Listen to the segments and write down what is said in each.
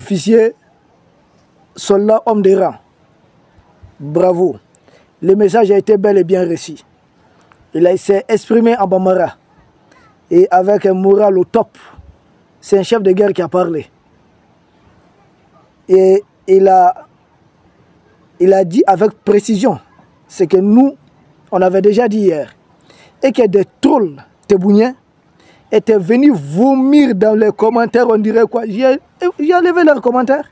officier, soldat, homme de rang. Bravo. Le message a été bel et bien reçu. Il s'est exprimé en Bambara. Et avec un moral au top. C'est un chef de guerre qui a parlé. Et il a dit avec précision ce que nous, on avait déjà dit hier. Et que des trolls tébouniens étaient venus vomir dans les commentaires. On dirait quoi? J'ai enlevé leurs commentaires.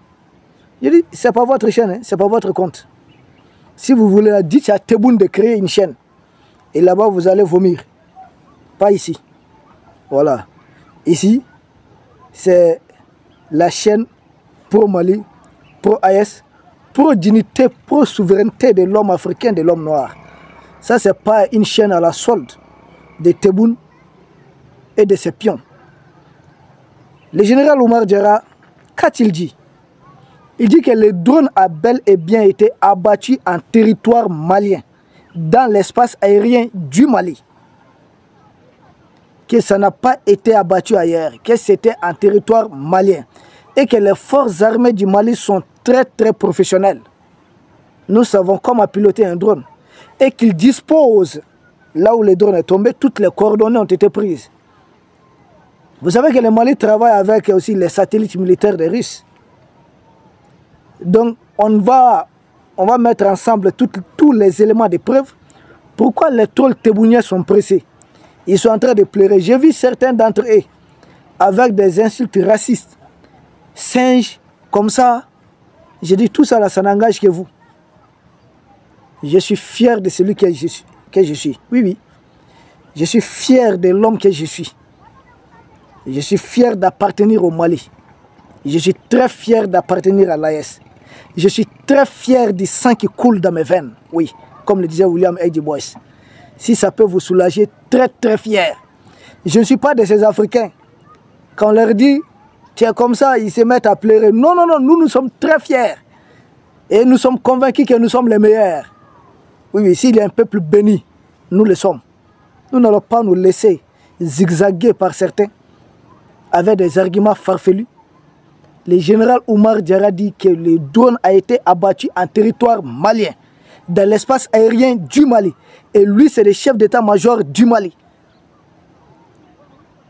J'ai dit, c'est pas votre chaîne, hein, c'est pas votre compte. Si vous voulez, dites à Tebboune de créer une chaîne. Et là-bas, vous allez vomir. Pas ici. Voilà. Ici, c'est la chaîne pro-Mali, pro-AS, pro-dignité, pro-souveraineté de l'homme africain, de l'homme noir. Ça, c'est pas une chaîne à la solde de Tebboune et de ses pions. Le général Oumar Diarra, qu'a-t-il dit? Il dit que le drone a bel et bien été abattu en territoire malien, dans l'espace aérien du Mali. Que ça n'a pas été abattu ailleurs, que c'était en territoire malien. Et que les forces armées du Mali sont très professionnelles. Nous savons comment piloter un drone. Et qu'ils disposent, là où le drone est tombé, toutes les coordonnées ont été prises. Vous savez que le Mali travaille avec aussi les satellites militaires des Russes. Donc, on va mettre ensemble tous les éléments de preuve. Pourquoi les trolls tébougnais sont pressés? Ils sont en train de pleurer. J'ai vu certains d'entre eux avec des insultes racistes. Singes, comme ça. J'ai dit, tout ça là, ça n'engage que vous. Je suis fier de celui que je suis. Oui, oui. Je suis fier de l'homme que je suis. Je suis fier d'appartenir au Mali. Je suis très fier d'appartenir à l'AS. Je suis très fier du sang qui coule dans mes veines. Oui, comme le disait William A. Du Bois. Si ça peut vous soulager, très fier. Je ne suis pas de ces Africains. Quand on leur dit, tu es comme ça, ils se mettent à pleurer. Non, nous sommes très fiers. Et nous sommes convaincus que nous sommes les meilleurs. Oui, s'il y a un peuple béni, nous le sommes. Nous n'allons pas nous laisser zigzaguer par certains avec des arguments farfelus. Le général Oumar Diarra dit que le drone a été abattu en territoire malien, dans l'espace aérien du Mali. Et lui, c'est le chef d'état-major du Mali.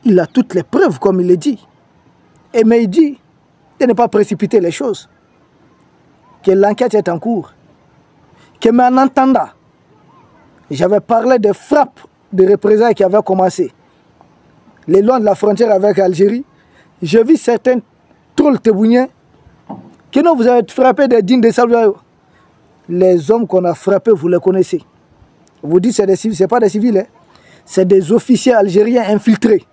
Il a toutes les preuves, comme il le dit. Mais il dit de ne pas précipiter les choses. Que l'enquête est en cours. Que, mais en entendant, j'avais parlé des frappes de représailles qui avaient commencé. Le long de la frontière avec l'Algérie, j'ai vu certains trolls tébougnais que non, vous avez frappé des dignes de Salvador. Les hommes qu'on a frappés, vous les connaissez. Vous dites que c'est des civils, ce n'est pas des civils, hein? C'est des officiers algériens infiltrés.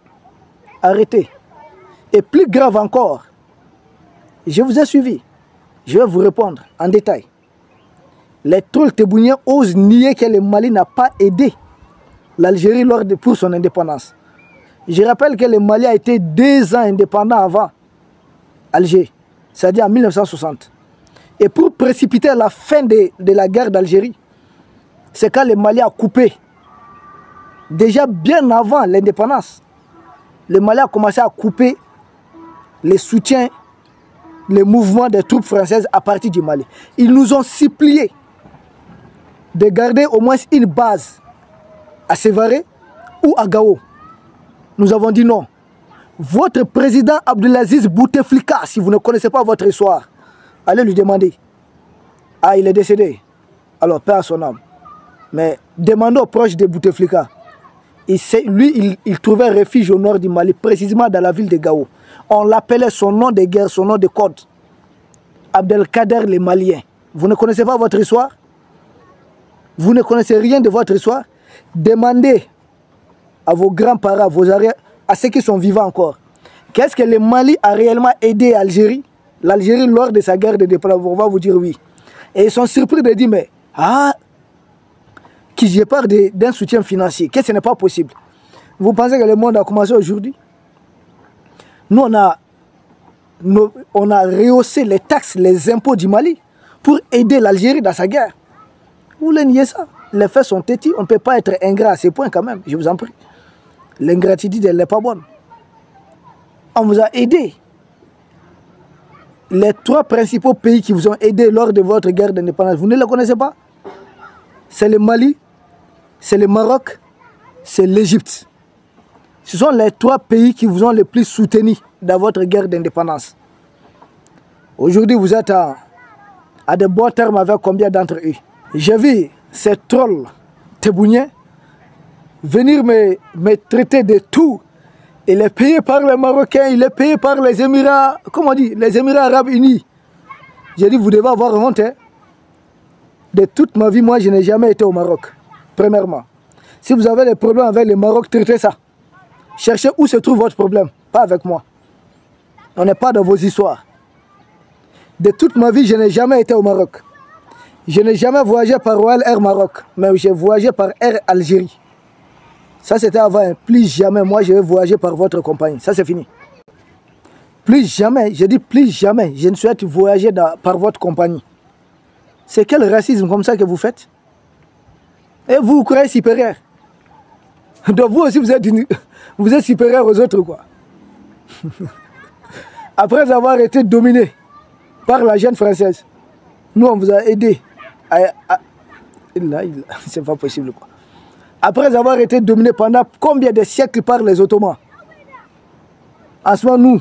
Arrêtez. Et plus grave encore, je vous ai suivi. Je vais vous répondre en détail. Les trolls tébougnais osent nier que le Mali n'a pas aidé l'Algérie pour son indépendance. Je rappelle que le Mali a été 2 ans indépendant avant Alger, c'est-à-dire en 1960. Et pour précipiter la fin de la guerre d'Algérie, c'est quand le Mali a coupé. Déjà bien avant l'indépendance, le Mali a commencé à couper les soutiens, les mouvements des troupes françaises à partir du Mali. Ils nous ont supplié de garder au moins une base à Sévaré ou à Gao. Nous avons dit non. Votre président Abdelaziz Bouteflika, si vous ne connaissez pas votre histoire, allez lui demander. Ah, il est décédé. Alors, paix à son âme. Mais demandez aux proches de Bouteflika. Lui, il trouvait refuge au nord du Mali, précisément dans la ville de Gao. On l'appelait son nom de guerre, son nom de code. Abdelkader le Malien. Vous ne connaissez pas votre histoire? Vous ne connaissez rien de votre histoire? Demandez à vos grands-parents, à vos arrières, à ceux qui sont vivants encore. Qu'est-ce que le Mali a réellement aidé l'Algérie? L'Algérie lors de sa guerre de dépendance, on va vous dire oui. Et ils sont surpris de dire, mais, qui je parle d'un soutien financier, que ce n'est pas possible. Vous pensez que le monde a commencé aujourd'hui? Nous, on a rehaussé les taxes, les impôts du Mali pour aider l'Algérie dans sa guerre. Vous voulez nier ça? Les faits sont têtus, on ne peut pas être ingrat à ce point quand même, je vous en prie. L'ingratitude, elle n'est pas bonne. On vous a aidé. les 3 principaux pays qui vous ont aidé lors de votre guerre d'indépendance, vous ne les connaissez pas? C'est le Mali, c'est le Maroc, c'est l'Égypte. Ce sont les 3 pays qui vous ont le plus soutenu dans votre guerre d'indépendance. Aujourd'hui, vous êtes à de bons termes avec combien d'entre eux? J'ai vu ces trolls tébouniens venir me traiter de tout. Il est payé par les Marocains, il est payé par les Émirats, comment on dit, les Émirats Arabes Unis. J'ai dit, vous devez avoir honte. Hein? De toute ma vie, moi, je n'ai jamais été au Maroc, premièrement. Si vous avez des problèmes avec le Maroc, traitez ça. Cherchez où se trouve votre problème, pas avec moi. On n'est pas dans vos histoires. De toute ma vie, je n'ai jamais été au Maroc. Je n'ai jamais voyagé par Royal Air Maroc, mais j'ai voyagé par Air Algérie. Ça, c'était avant. Hein. Plus jamais, moi, je vais voyager par votre compagnie. Ça, c'est fini. Plus jamais, je dis plus jamais, je ne souhaite voyager par votre compagnie. C'est quel racisme comme ça que vous faites? Et vous vous croyez supérieur. Donc vous aussi, vous êtes supérieur aux autres, quoi. Après avoir été dominé par la jeune française, nous, on vous a aidé c'est pas possible, quoi. Après avoir été dominé pendant combien de siècles par les Ottomans, en ce moment, nous,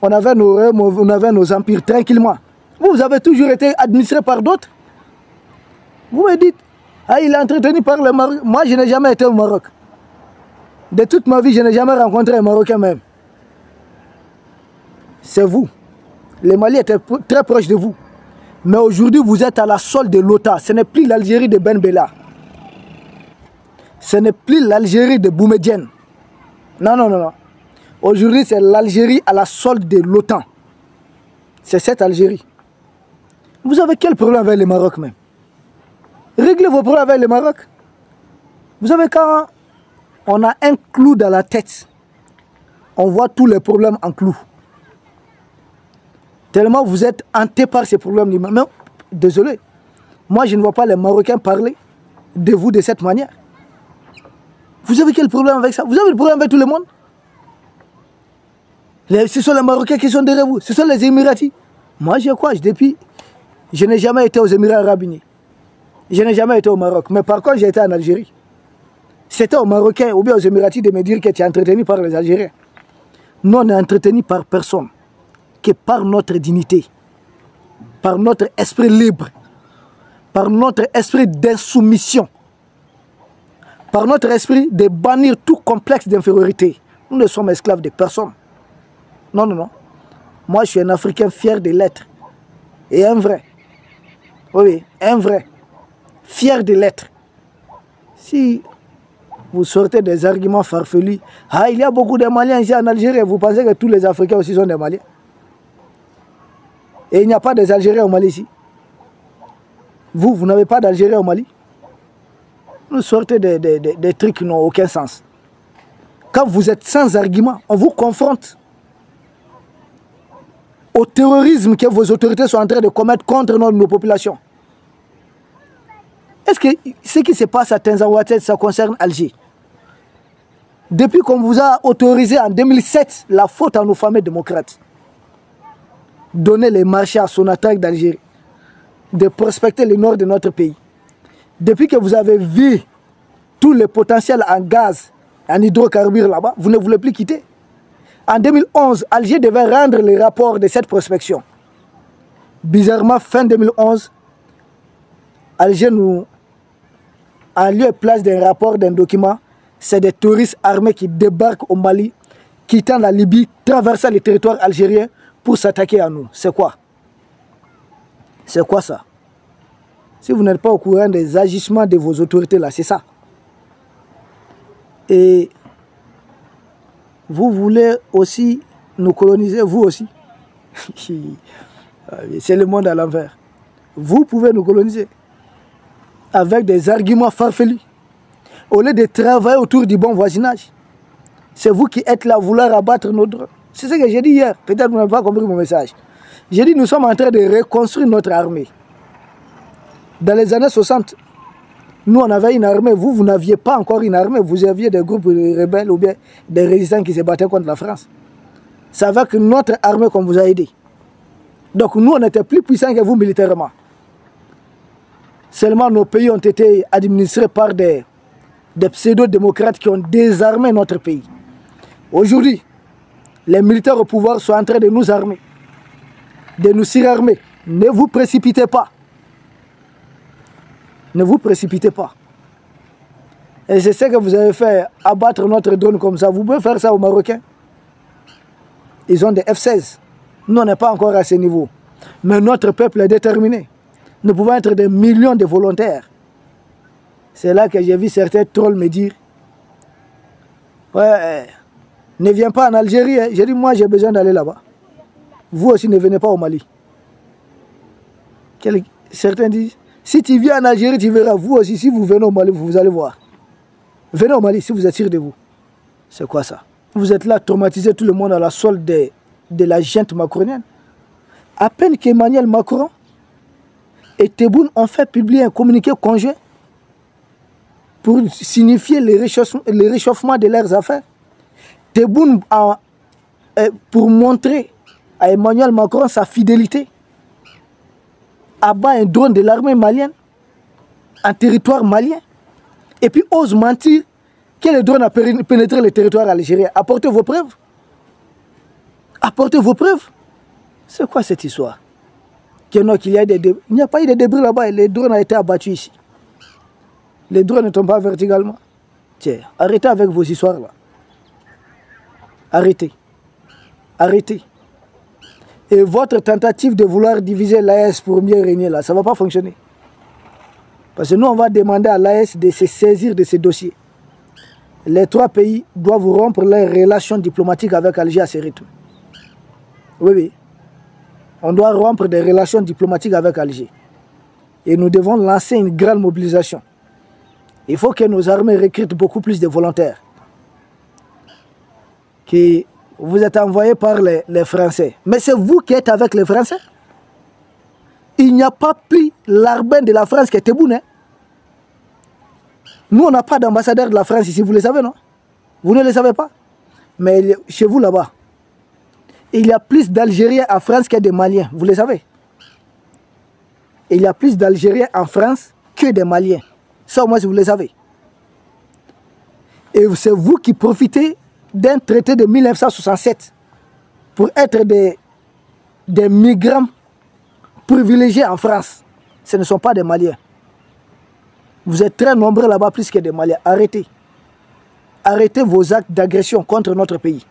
on avait nos empires tranquillement. Vous avez toujours été administré par d'autres. Vous me dites, ah, il est entretenu par le Maroc. Moi, je n'ai jamais été au Maroc. De toute ma vie, je n'ai jamais rencontré un Marocain même. C'est vous. Les Mali étaient très proches de vous. Mais aujourd'hui, vous êtes à la solde de l'OTAN. Ce n'est plus l'Algérie de Ben Bella. Ce n'est plus l'Algérie de Boumedienne. Non, non, non, non. Aujourd'hui, c'est l'Algérie à la solde de l'OTAN. C'est cette Algérie. Vous avez quel problème avec le Maroc même? Réglez vos problèmes avec le Maroc. Vous savez, quand on a un clou dans la tête, on voit tous les problèmes en clou. Tellement vous êtes hanté par ces problèmes. Mais désolé, moi je ne vois pas les Marocains parler de vous de cette manière. Vous avez quel problème avec ça? Vous avez le problème avec tout le monde? Ce sont les Marocains qui sont derrière vous. Ce sont les Émiratis. Moi je quoi? Je n'ai jamais été aux Émirats Arabes Unis. Je n'ai jamais été au Maroc. Mais par contre, j'ai été en Algérie. C'était aux Marocains ou bien aux Émiratis de me dire que tu es entretenu par les Algériens. Nous, on est entretenu par personne. Que par notre dignité. Par notre esprit libre. Par notre esprit d'insoumission. Par notre esprit de bannir tout complexe d'infériorité. Nous ne sommes esclaves de personne. Non, non, non. Moi, je suis un Africain fier de l'être. Et un vrai. Oui, un vrai. Fier de l'être. Si vous sortez des arguments farfelus, ah, il y a beaucoup de Maliens ici en Algérie, vous pensez que tous les Africains aussi sont des Maliens? Et il n'y a pas des Algériens au Mali ici. Vous n'avez pas d'Algériens au Mali? Vous sortez des trucs qui n'ont aucun sens. Quand vous êtes sans argument, on vous confronte au terrorisme que vos autorités sont en train de commettre contre nos populations. Est-ce que ce qui se passe à Tinzawatès, ça concerne Alger? Depuis qu'on vous a autorisé en 2007 la faute à nos fameux démocrates, donner les marchés à Sonatrach d'Algérie, de prospecter le nord de notre pays. Depuis que vous avez vu tout le potentiel en gaz, en hydrocarbures là-bas, vous ne voulez plus quitter. En 2011, Alger devait rendre les rapports de cette prospection. Bizarrement, fin 2011, Alger nous, en lieu et place d'un rapport, d'un document, c'est des touristes armés qui débarquent au Mali, quittant la Libye, traversant le territoire algérien pour s'attaquer à nous. C'est quoi? C'est quoi ça? Si vous n'êtes pas au courant des agissements de vos autorités là, c'est ça. Et vous voulez aussi nous coloniser, vous aussi. C'est le monde à l'envers. Vous pouvez nous coloniser avec des arguments farfelus. Au lieu de travailler autour du bon voisinage, c'est vous qui êtes là à vouloir abattre nos droits. C'est ce que j'ai dit hier. Peut-être que vous n'avez pas compris mon message. J'ai dit nous sommes en train de reconstruire notre armée. Dans les années 60, nous on avait une armée. Vous n'aviez pas encore une armée. Vous aviez des groupes rebelles ou bien des résistants qui se battaient contre la France. C'est avec notre armée qu'on vous a aidé. Donc nous, on était plus puissants que vous militairement. Seulement nos pays ont été administrés par des pseudo-démocrates qui ont désarmé notre pays. Aujourd'hui, les militaires au pouvoir sont en train de nous armer, de nous surarmer. Ne vous précipitez pas. Ne vous précipitez pas. Et c'est ce que vous avez fait, abattre notre drone comme ça. Vous pouvez faire ça aux Marocains. Ils ont des F-16. Nous, on n'est pas encore à ce niveau. Mais notre peuple est déterminé. Nous pouvons être des millions de volontaires. C'est là que j'ai vu certains trolls me dire, ouais, ne viens pas en Algérie. Hein. J'ai dit, moi, j'ai besoin d'aller là-bas. Vous aussi, ne venez pas au Mali. Certains disent, si tu viens en Algérie, tu verras. Vous aussi, si vous venez au Mali, vous allez voir. Venez au Mali si vous êtes sûr de vous. C'est quoi ça? Vous êtes là, traumatisez tout le monde à la solde de la junte macronienne. À peine qu'Emmanuel Macron et Tebboune ont fait publier un communiqué conjoint pour signifier le réchauffement de leurs affaires. Tebboune, pour montrer à Emmanuel Macron sa fidélité, abat un drone de l'armée malienne en territoire malien. Et puis ose mentir que le drone a pénétré le territoire algérien. Apportez vos preuves. Apportez vos preuves. C'est quoi cette histoire? Il n'y a pas eu de débris là-bas et le drone a été abattu ici. Les drones ne tombent pas verticalement. Tiens, arrêtez avec vos histoires là. Arrêtez. Arrêtez. Et votre tentative de vouloir diviser l'AES pour mieux régner là, ça ne va pas fonctionner. Parce que nous, on va demander à l'AES de se saisir de ces dossiers. Les trois pays doivent rompre leurs relations diplomatiques avec Alger à ce rythme. Oui, oui. On doit rompre des relations diplomatiques avec Alger. Et nous devons lancer une grande mobilisation. Il faut que nos armées recrutent beaucoup plus de volontaires. Qui vous êtes envoyés par les Français. Mais c'est vous qui êtes avec les Français. Il n'y a pas plus l'arbin de la France que Tebboune. Hein? Nous, on n'a pas d'ambassadeur de la France ici, vous le savez, non? Vous ne le savez pas? Mais chez vous, là-bas, il y a plus d'Algériens en France que de Maliens, vous le savez? Il y a plus d'Algériens en France que de Maliens. Ça, au moins, vous le savez. Et c'est vous qui profitez d'un traité de 1967 pour être des migrants privilégiés en France. Ce ne sont pas des Maliens. Vous êtes très nombreux là-bas, plus que des Maliens. Arrêtez. Arrêtez vos actes d'agression contre notre pays.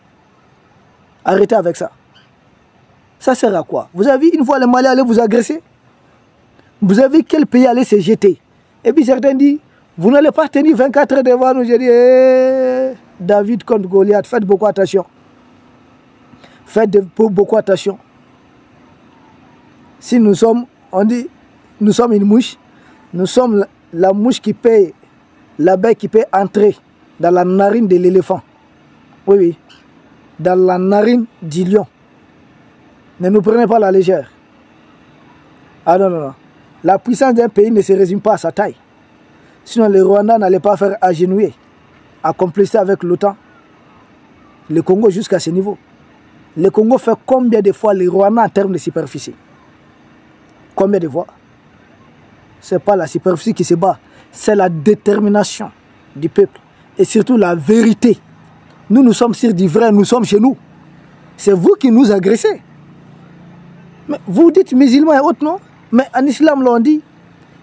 Arrêtez avec ça. Ça sert à quoi? Vous avez vu une fois les Maliens aller vous agresser? Vous avez vu quel pays allait se jeter? Et puis certains disent, vous n'allez pas tenir 24 heures devant nous. J'ai dit, David contre Goliath, faites beaucoup attention. Faites beaucoup attention. Si nous sommes, on dit, nous sommes une mouche, nous sommes la mouche qui paye, l'abeille qui peut entrer dans la narine de l'éléphant. Oui, oui. Dans la narine du lion. Ne nous prenez pas à la légère. Ah non, non, non. La puissance d'un pays ne se résume pas à sa taille. Sinon, le Rwanda n'allait pas faire agenouiller, accomplir avec l'OTAN. Le Congo jusqu'à ce niveau. Le Congo fait combien de fois le Rwanda en termes de superficie? Combien de fois? Ce n'est pas la superficie qui se bat, c'est la détermination du peuple. Et surtout la vérité. Nous, nous sommes sur du vrai, nous sommes chez nous. C'est vous qui nous agressez. Mais vous dites musulmans et autres, non? Mais en islam, on dit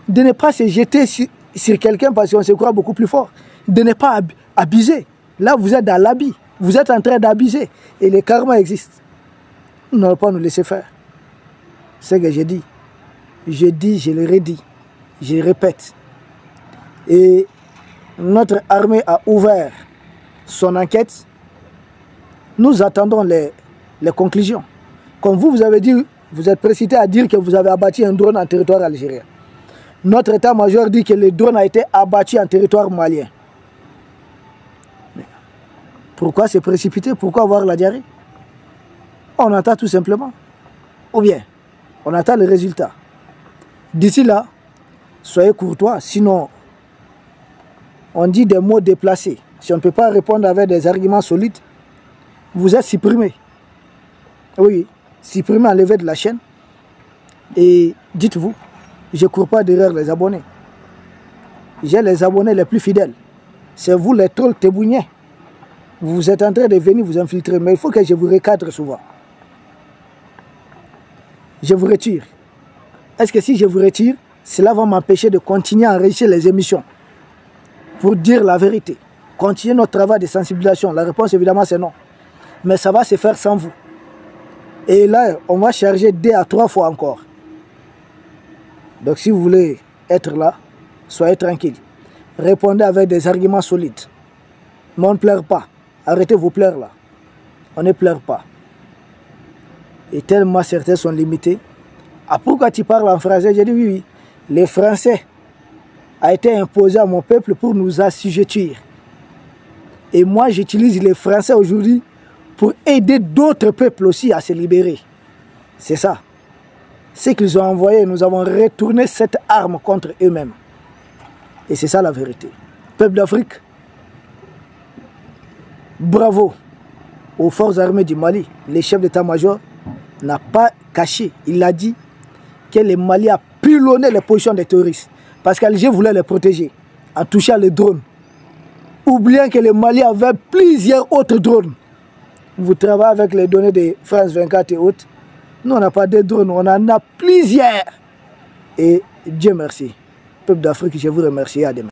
de ne pas se jeter sur quelqu'un parce qu'on se croit beaucoup plus fort. De ne pas abuser. Là, vous êtes dans l'habit. Vous êtes en train d'abuser. Et le karma existe. Nous n'allons pas nous laisser faire. C'est ce que j'ai dit. Je dis, je le redis. Je le répète. Et notre armée a ouvert son enquête. Nous attendons les conclusions. Comme vous avez dit, vous êtes précipité à dire que vous avez abattu un drone en territoire algérien. Notre état-major dit que le drone a été abattu en territoire malien. Mais pourquoi se précipiter? Pourquoi avoir la diarrhée? On attend tout simplement. Ou bien, on attend les résultats. D'ici là, soyez courtois, sinon on dit des mots déplacés. Si on ne peut pas répondre avec des arguments solides, vous êtes supprimé. Oui, supprimer, enlever de la chaîne. Et dites-vous, je ne cours pas derrière les abonnés. J'ai les abonnés les plus fidèles. C'est vous les trolls tébouniens. Vous êtes en train de venir vous infiltrer, mais il faut que je vous recadre souvent. Je vous retire. Est-ce que si je vous retire, cela va m'empêcher de continuer à enrichir les émissions? Pour dire la vérité, continuer notre travail de sensibilisation. La réponse évidemment c'est non. Mais ça va se faire sans vous. Et là, on va charger 2 à 3 fois encore. Donc si vous voulez être là, soyez tranquille. Répondez avec des arguments solides. Mais on ne pleure pas. Arrêtez vos pleurs là. On ne pleure pas. Et tellement certains sont limités. Ah, pourquoi tu parles en français? J'ai dit oui, oui. Les Français a été imposé à mon peuple pour nous assujettir. Et moi, j'utilise les Français aujourd'hui pour aider d'autres peuples aussi à se libérer. C'est ça. Ce qu'ils ont envoyé, nous avons retourné cette arme contre eux-mêmes. Et c'est ça la vérité. Peuple d'Afrique, bravo aux forces armées du Mali. Le chef d'état-major n'a pas caché, il a dit que le Mali a pilonné les positions des terroristes parce qu'Alger voulait les protéger en touchant les drones. Oubliant que le Mali avait plusieurs autres drones. Vous travaillez avec les données de France 24 et autres. Nous, on n'a pas de drones, on en a plusieurs. Et Dieu merci. Peuple d'Afrique, je vous remercie. À demain.